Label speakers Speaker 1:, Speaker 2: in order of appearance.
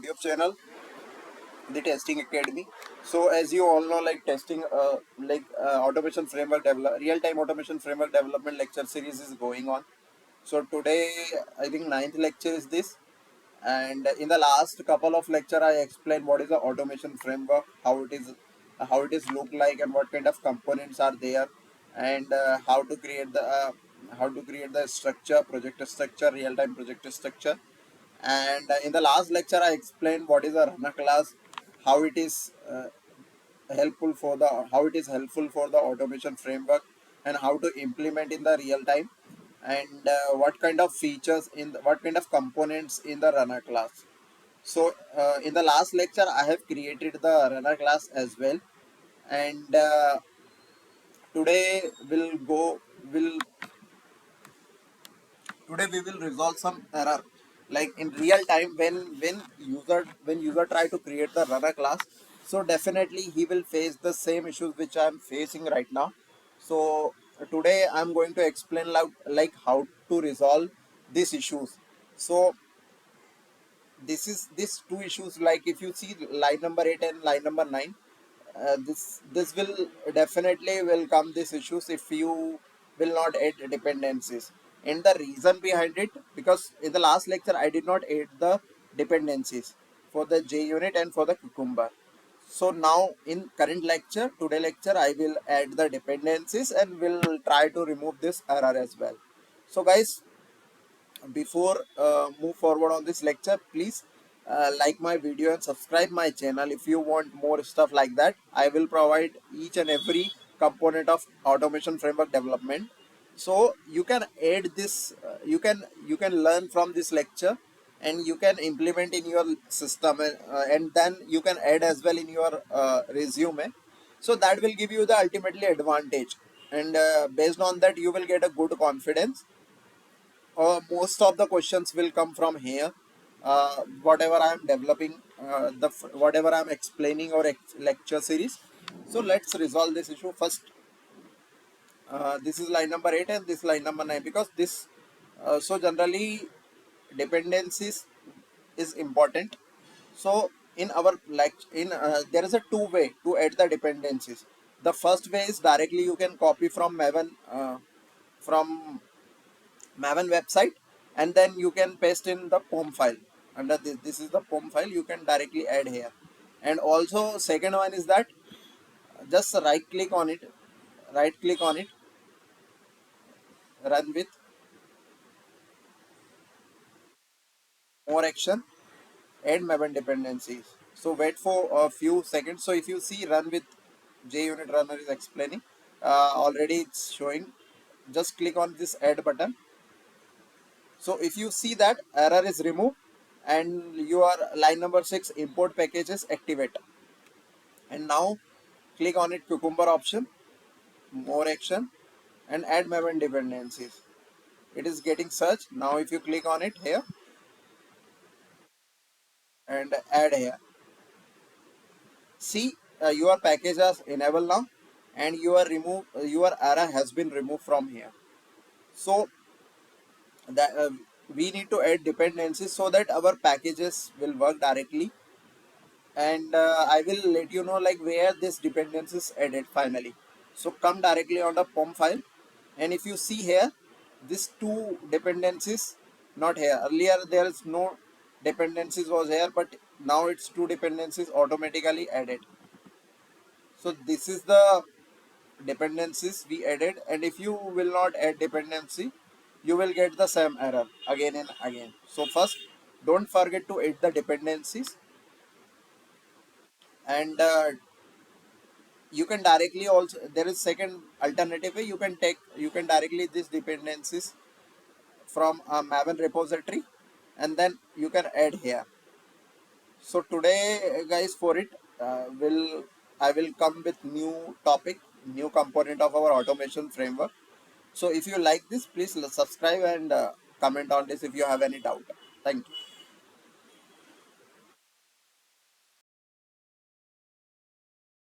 Speaker 1: YouTube channel, the Testing Academy. So as you all know, like testing, automation framework develop, real-time automation framework development lecture series is going on. So today, I think ninth lecture is this. And in the last couple of lecture, I explained what is the automation framework, how it is look like, and what kind of components are there, and how to create the structure, project structure, real-time project structure. And in the last lecture, I explained what is a runner class, how it is how it is helpful for the automation framework, and how to implement in the real time, and what kind of features what kind of components in the runner class. So in the last lecture, I have created the runner class as well, and today will today we will resolve some error, like in real time when user try to create the runner class. So definitely he will face the same issues which I am facing right now. So today I'm going to explain like how to resolve these issues. So this two issues, like if you see line number 8 and line number 9, this will definitely will come these issues if you will not add dependencies. And the reason behind it, because in the last lecture I did not add the dependencies for the JUnit and for the Cucumber. So now in current lecture, today lecture, I will add the dependencies and will try to remove this error as well. So guys, before move forward on this lecture, please like my video and subscribe my channel if you want more stuff like that. I will provide each and every component of automation framework development, so you can add this, you can learn from this lecture, and you can implement in your system, and then you can add as well in your resume. So that will give you the ultimately advantage, and based on that you will get a good confidence. Most of the questions will come from here. Whatever I am developing, whatever I am explaining or lecture series. So let's resolve this issue first. This is line number 8 and this line number 9, because this so generally dependencies is important. So in our there is a two way to add the dependencies. The first way is directly you can copy from from Maven website, and then you can paste in the POM file. Under this is the POM file, you can directly add here. And also second one is that just right click on it, run with more action, add Maven dependencies. So wait for a few seconds. So if you see run with JUnit runner is explaining, already it's showing. Just click on this add button. So if you see that error is removed, and your line number 6 import packages activate. And now click on it Cucumber option, more action, and add Maven dependencies. It is getting searched. Now if you click on it here and add here, see your packages enabled now, and your error has been removed from here. So that we need to add dependencies so that our packages will work directly, and I will let you know like where this dependency is added finally. So come directly on the POM file, and if you see here, these two dependencies not here. Earlier there is no dependencies was here, but now it's two dependencies automatically added. So this is the dependencies we added, and if you will not add dependency, you will get the same error again and again. So first, don't forget to add the dependencies, and you can directly also, there is second alternative way, you can directly these dependencies from a Maven repository, and then you can add here. So today guys, for it will I will come with new topic, new component of our automation framework. So if you like this, please subscribe and comment on this if you have any doubt. Thank you.